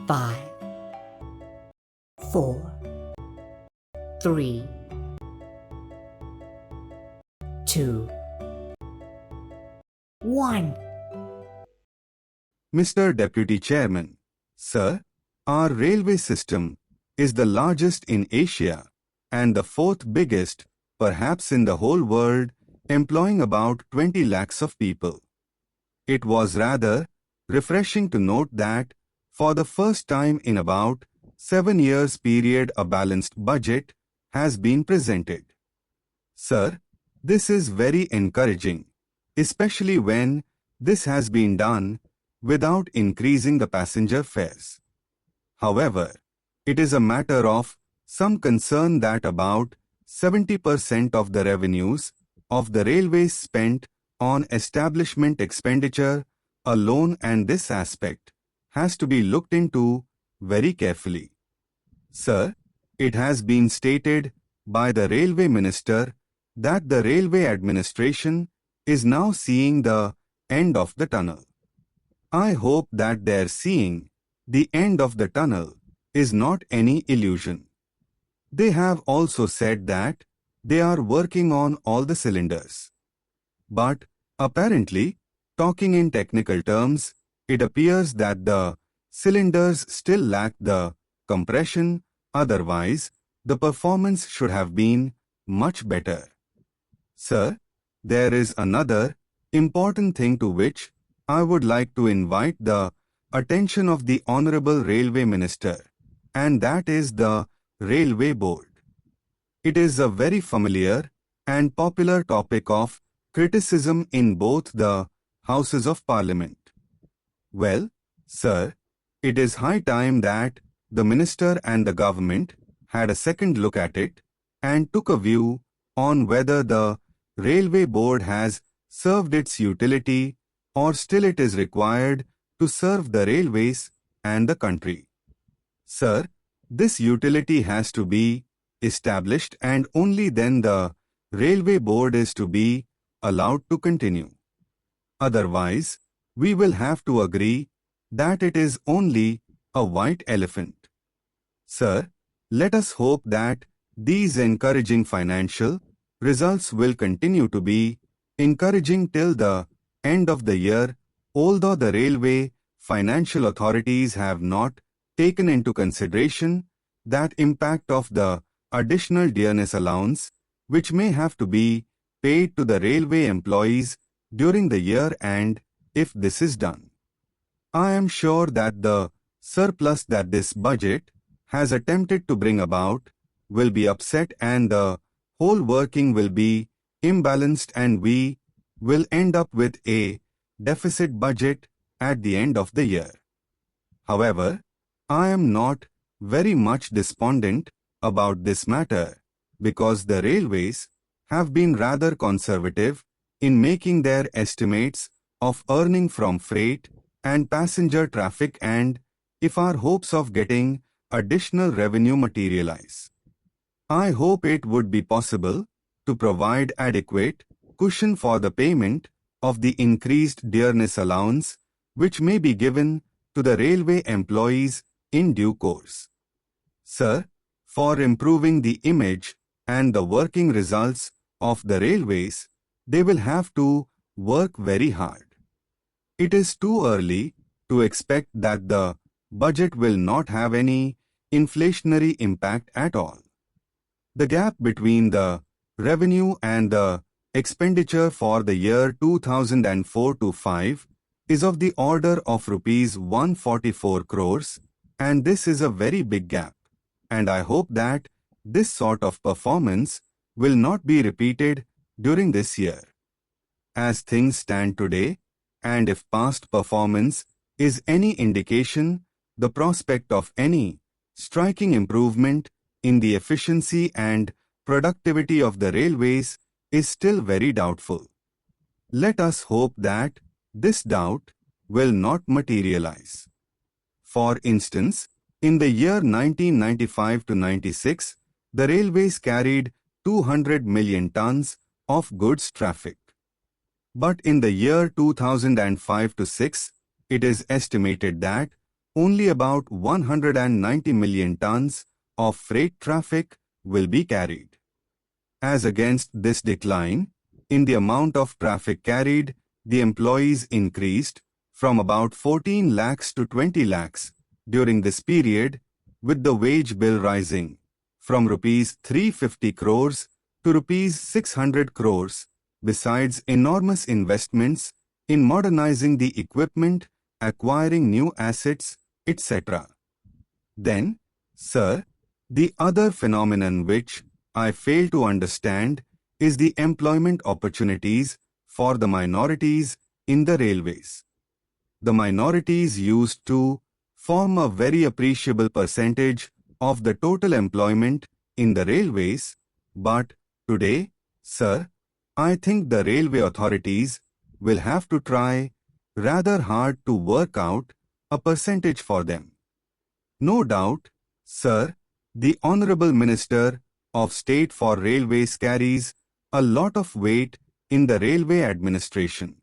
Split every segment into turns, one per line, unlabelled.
5, 4, 3, 2, 1.
Mr. Deputy Chairman, Sir, our railway system is the largest in Asia and the fourth biggest, perhaps in the whole world, employing about 20 lakhs of people. It was rather refreshing to note that, for the first time in about 7 years period, a balanced budget has been presented. Sir, this is very encouraging, especially when this has been done without increasing the passenger fares. However, it is a matter of some concern that about 70% of the revenues of the railways spent on establishment expenditure alone, and this aspect has to be looked into very carefully. Sir, it has been stated by the Railway Minister that the Railway Administration is now seeing the end of the tunnel. I hope that their seeing the end of the tunnel is not any illusion. They have also said that they are working on all the cylinders. But, apparently, talking in technical terms, it appears that the cylinders still lack the compression, otherwise, the performance should have been much better. Sir, there is another important thing to which I would like to invite the attention of the Honorable Railway Minister, and that is the Railway Board. It is a very familiar and popular topic of criticism in both the Houses of Parliament. Well, sir, it is high time that the Minister and the Government had a second look at it and took a view on whether the Railway Board has served its utility or still it is required to serve the railways and the country. Sir, this utility has to be established and only then the Railway Board is to be allowed to continue. Otherwise, we will have to agree that it is only a white elephant. Sir, let us hope that these encouraging financial results will continue to be encouraging till the end of the year, although the railway financial authorities have not taken into consideration that impact of the additional dearness allowance which may have to be paid to the railway employees during the year, and if this is done, I am sure that the surplus that this budget has attempted to bring about will be upset and the whole working will be imbalanced and we will end up with a deficit budget at the end of the year. However, I am not very much despondent about this matter because the railways have been rather conservative in making their estimates of earning from freight and passenger traffic, and if our hopes of getting additional revenue materialize, I hope it would be possible to provide adequate cushion for the payment of the increased dearness allowance which may be given to the railway employees in due course. Sir, for improving the image and the working results of the railways, they will have to work very hard. It is too early to expect that the budget will not have any inflationary impact at all. The gap between the revenue and the expenditure for the year 2004-5 is of the order of rupees 144 crores, and this is a very big gap, and I hope that this sort of performance will not be repeated during this year. As things stand today, and if past performance is any indication, the prospect of any striking improvement in the efficiency and productivity of the railways is still very doubtful. Let us hope that this doubt will not materialize. For instance, in the year 1995-96, the railways carried 200 million tons of goods traffic. But in the year 2005-6, it is estimated that only about 190 million tons of freight traffic will be carried. As against this decline in the amount of traffic carried, the employees increased from about 14 lakhs to 20 lakhs during this period, with the wage bill rising from rupees 350 crores to rupees 600 crores, besides enormous investments in modernizing the equipment, acquiring new assets, etc. Then, sir, the other phenomenon which I fail to understand is the employment opportunities for the minorities in the railways. The minorities used to form a very appreciable percentage of the total employment in the railways, but today, sir, I think the railway authorities will have to try rather hard to work out a percentage for them. No doubt, sir, the Honorable Minister of State for Railways carries a lot of weight in the railway administration.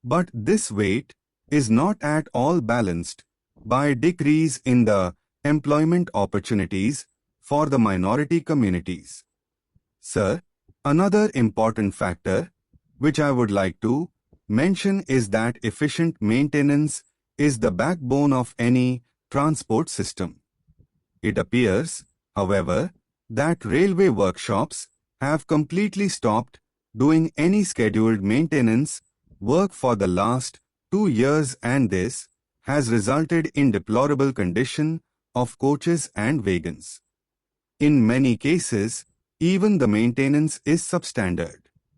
But this weight is not at all balanced by a decrease in the employment opportunities for the minority communities. Sir, another important factor which I would like to mention is that efficient maintenance is the backbone of any transport system. It appears, however, that railway workshops have completely stopped doing any scheduled maintenance work for the last 2 years, and this has resulted in deplorable condition of coaches and wagons. In many cases, even the maintenance is substandard.